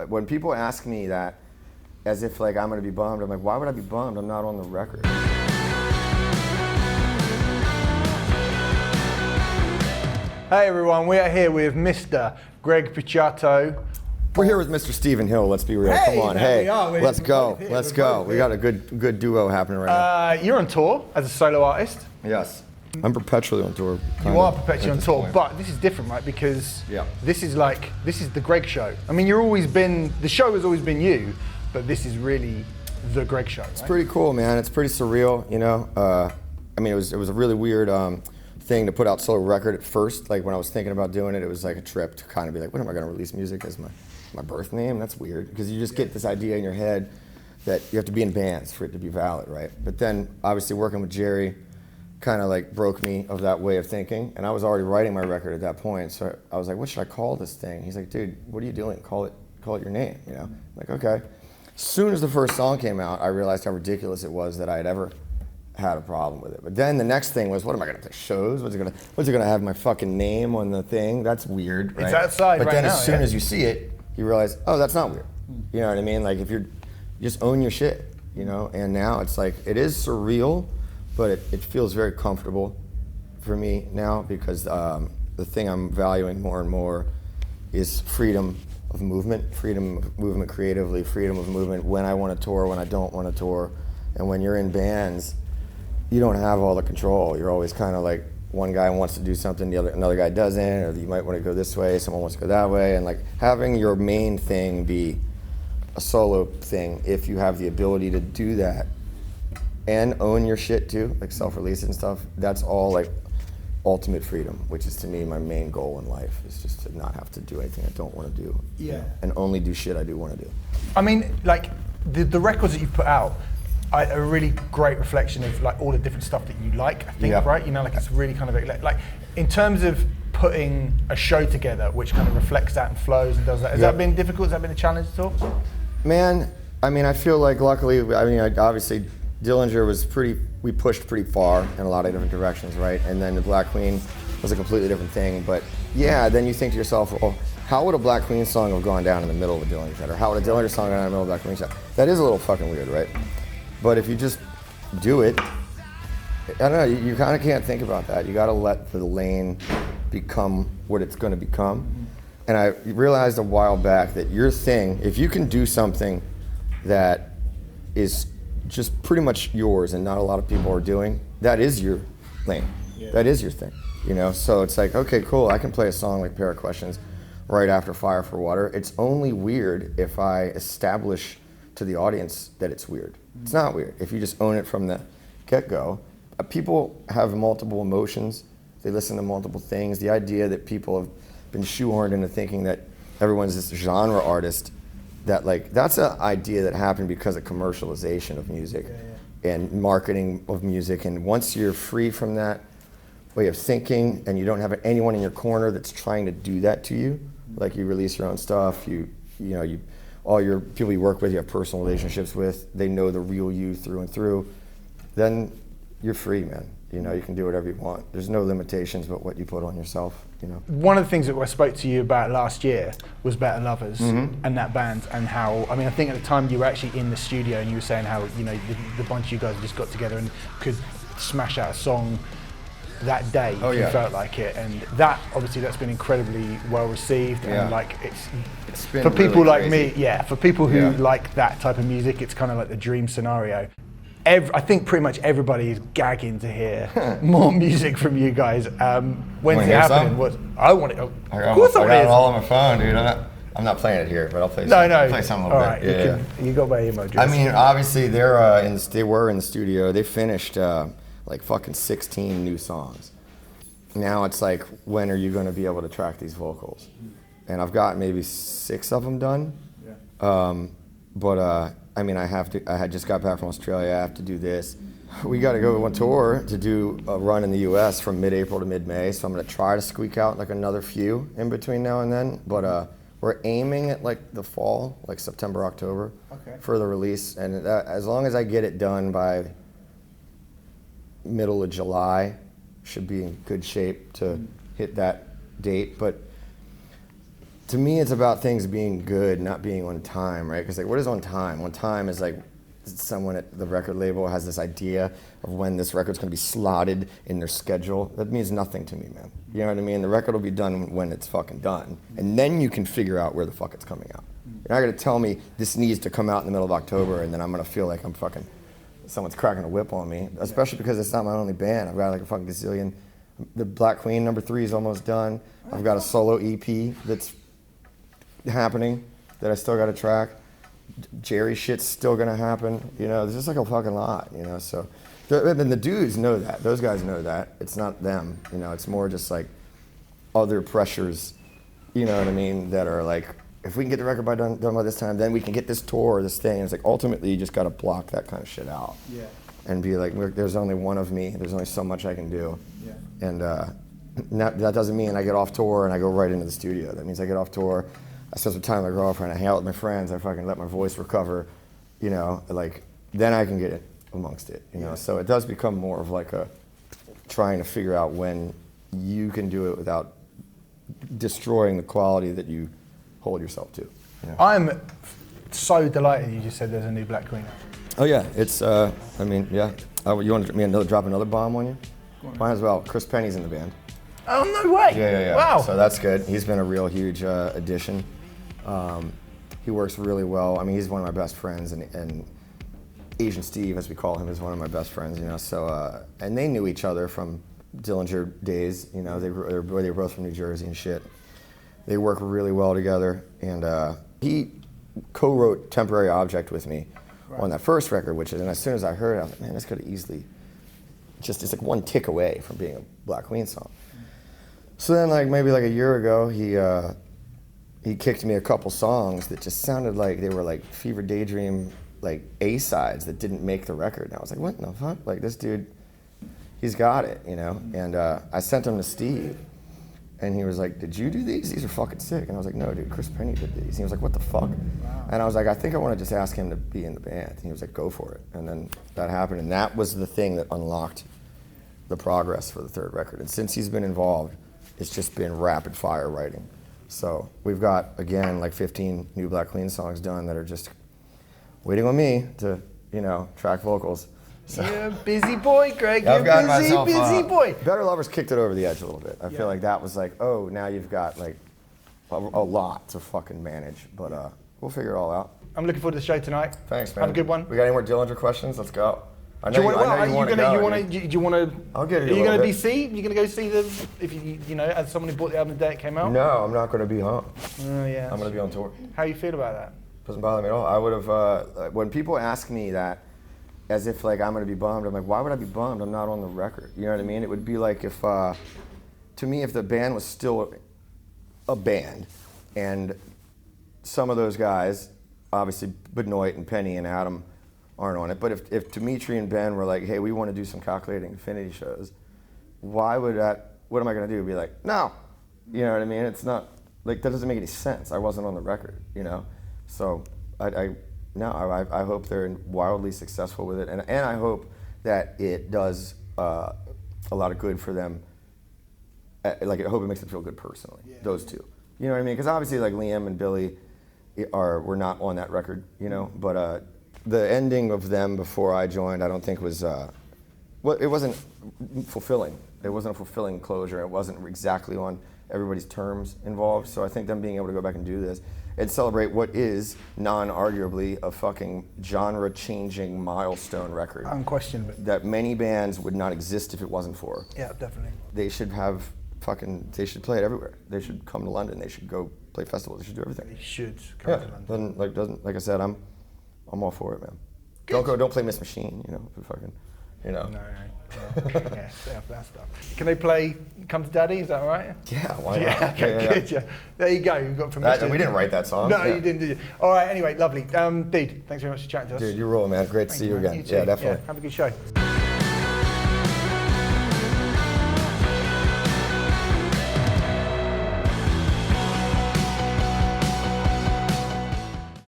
When people ask me that, as if like I'm gonna be bummed, I'm like, why would I be bummed? I'm not on the record. Hey everyone, we are here with Mr. Greg Puciato. We're here with Mr. Stephen Hill. Let's be real. Hey, Come on, there hey, we are. let's go. Let's go. We got a good duo happening right now. You're on tour as a solo artist. Yes, I'm perpetually on tour. You are perpetually on tour, but this is different, right? Because this is the Greg show. I mean, the show has always been you, but this is really the Greg show. Right? It's pretty cool, man. It's pretty surreal, you know. I mean, it was a really weird thing to put out solo record at first. Like when I was thinking about doing it, it was like a trip to kind of be like, when am I going to release music as my birth name? That's weird, because you just get this idea in your head that you have to be in bands for it to be valid, right? But then obviously working with Jerry kind of like broke me of that way of thinking, and I was already writing my record at that point, so I was like, what should I call this thing? He's like, dude, what are you doing? Call it your name, you know? I'm like, okay. As soon as the first song came out, I realized how ridiculous it was that I had ever had a problem with it. But then the next thing was, what am I gonna play shows? What's it gonna have my fucking name on the thing? That's weird, right? It's outside but right then now, as soon as you see it, you realize, oh, that's not weird. You know what I mean? Like if you just own your shit, you know? And now it's like, it is surreal, but it feels very comfortable for me now, because the thing I'm valuing more and more is freedom of movement creatively, freedom of movement when I want to tour, when I don't want to tour. And when you're in bands, you don't have all the control. You're always kind of like, one guy wants to do something, another guy doesn't, or you might want to go this way, someone wants to go that way. And like having your main thing be a solo thing, if you have the ability to do that and own your shit too, like self-release and stuff, that's all like ultimate freedom, which is to me my main goal in life, is just to not have to do anything I don't want to do. Yeah. And only do shit I do want to do. I mean, like the records that you've put out are a really great reflection of like all the different stuff that you like, I think, right? You know, like it's really kind of like in terms of putting a show together which kind of reflects that and flows and does that. Has that been difficult? Has that been a challenge at all? Man, I mean, I feel like luckily, I mean, obviously Dillinger was we pushed pretty far in a lot of different directions, right? And then the Black Queen was a completely different thing. But yeah, then you think to yourself, well, how would a Black Queen song have gone down in the middle of a Dillinger set? Or how would a Dillinger song go down in the middle of a Black Queen set? That is a little fucking weird, right? But if you just do it, I don't know, you kind of can't think about that. You gotta let the lane become what it's gonna become. And I realized a while back that your thing, if you can do something that is just pretty much yours and not a lot of people are doing, that is your lane. Yeah. That is your thing, you know? So it's like, okay, cool, I can play a song like Pair of Questions right after Fire for Water. It's only weird if I establish to the audience that it's weird. It's not weird if you just own it from the get-go. People have multiple emotions. They listen to multiple things. The idea that people have been shoehorned into thinking that everyone's this genre artist, that's an idea that happened because of commercialization of music and marketing of music. And once you're free from that way of thinking and you don't have anyone in your corner that's trying to do that to you, like you release your own stuff, all your people you work with, you have personal relationships with, they know the real you through and through, then you're free, man. You know, you can do whatever you want. There's no limitations but what you put on yourself, you know. One of the things that I spoke to you about last year was Better Lovers and that band, and how, I mean, I think at the time you were actually in the studio and you were saying how, you know, the bunch of you guys just got together and could smash out a song that day if you felt like it, and that obviously that's been incredibly well received, and like it's been for people really like me, for people who like that type of music, it's kind of like the dream scenario. I think pretty much everybody is gagging to hear more music from you guys. When's it happening? I want it. Of course I got it all on my phone, dude. I'm not playing it here, but I'll play. I'll play some a little bit. Right, you got my email address. I mean, obviously they were in the studio. They finished like fucking 16 new songs. Now it's like, when are you going to be able to track these vocals? And I've got maybe 6 of them done. I mean, I had just got back from Australia. I have to do this. We got to go on tour to do a run in the US from mid-April to mid-May. So I'm going to try to squeak out like another few in between now and then. But we're aiming at like the fall, like September, October for the release. And as long as I get it done by middle of July, should be in good shape to hit that date. But to me, it's about things being good, not being on time, right? Because like, what is on time? On time is like someone at the record label has this idea of when this record's going to be slotted in their schedule. That means nothing to me, man. You know what I mean? The record will be done when it's fucking done, and then you can figure out where the fuck it's coming out. You're not going to tell me this needs to come out in the middle of October, and then I'm going to feel like I'm fucking someone's cracking a whip on me. Especially because it's not my only band. I've got like a fucking gazillion. The Black Queen #3 is almost done. I've got a solo EP that's happening that I still got to track. Jerry shit's still gonna happen. You know, there's just like a fucking lot. You know, so and the dudes know that. Those guys know that. It's not them. You know, it's more just like other pressures. You know what I mean? That are like, if we can get the record done by this time, then we can get this tour or this thing. And it's like ultimately you just got to block that kind of shit out. Yeah. And be like, there's only one of me. There's only so much I can do. Yeah. And that doesn't mean I get off tour and I go right into the studio. That means I get off tour, I spend some time with my girlfriend, I hang out with my friends, I fucking let my voice recover, you know, like, then I can get it amongst it, you know. So it does become more of like a trying to figure out when you can do it without destroying the quality that you hold yourself to. You know? I'm so delighted you just said there's a new Black Queen. Oh yeah, it's, I mean, yeah. You want me to drop another bomb on you? Might as well. Chris Penny's in the band. Oh, no way. Yeah. Wow. So that's good. He's been a real huge addition. He works really well. I mean, he's one of my best friends, and Asian Steve, as we call him, is one of my best friends. You know, so and they knew each other from Dillinger days. You know, they were both from New Jersey and shit. They work really well together, and he co-wrote "Temporary Object" with me on that first record, and as soon as I heard it, I was like, man, this could have easily it's like one tick away from being a Black Queen song. So then, like maybe like a year ago, he kicked me a couple songs that just sounded like they were like Fever Daydream, like A-sides that didn't make the record. And I was like, what in the fuck? Like this dude, he's got it, you know? And I sent them to Steve, and he was like, did you do these? These are fucking sick. And I was like, no, dude, Chris Penny did these. And he was like, what the fuck? Wow. And I was like, I think I want to just ask him to be in the band. And he was like, go for it. And then that happened, and that was the thing that unlocked the progress for the third record. And since he's been involved, it's just been rapid fire writing. So we've got, again, like 15 new Black Queen songs done that are just waiting on me to, you know, track vocals. So you're a busy boy, Greg. I've You're got busy boy. Better Lovers kicked it over the edge a little bit. I feel like that was like, oh, now you've got like a lot to fucking manage. But we'll figure it all out. I'm looking forward to the show tonight. Thanks, man. Have a good one. We got any more Dillinger questions? Let's go. I know Do you want to? I'll get it. Are you going to be see? You're going to go see the? If you know, as someone who bought the album the day it came out. No, I'm not going to be home. Oh yeah. I'm going to be on tour. How you feel about that? Doesn't bother me at all. I would have. When people ask me that, as if like I'm going to be bummed, I'm like, why would I be bummed? I'm not on the record. You know what I mean? It would be like if, to me, if the band was still a band, and some of those guys, obviously Benoit and Penny and Adam, aren't on it. But if Dimitri and Ben were like, hey, we want to do some Calculating Infinity shows, why would that, what am I going to do? Be like, no. You know what I mean? It's not, like, that doesn't make any sense. I wasn't on the record, you know? So I hope they're wildly successful with it. And I hope that it does a lot of good for them. Like, I hope it makes them feel good personally, those two. You know what I mean? Because obviously, like, Liam and Billy were not on that record, you know? But the ending of them before I joined, I don't think was, well, it wasn't fulfilling. It wasn't a fulfilling closure. It wasn't exactly on everybody's terms involved. So I think them being able to go back and do this and celebrate what is non-arguably a fucking genre-changing milestone record. Unquestionably. That many bands would not exist if it wasn't for. Yeah, definitely. They should have they should play it everywhere. They should come to London. They should go play festivals. They should do everything. They should come to London. Like I said, I'm all for it, man. Good. Don't play Miss Machine, you know, fucking, you know. No. Yeah, stay off that stuff. Can they play Come to Daddy? Is that all right? Yeah, why not? Yeah, okay, good. Yeah. There you go. You've got permission. We didn't write that song. No, you didn't, did you? All right, anyway, lovely. Dude, thanks very much for chatting to us. Dude, you're rolling, man. Great to see you again. You too. Yeah, definitely. Yeah, have a good show.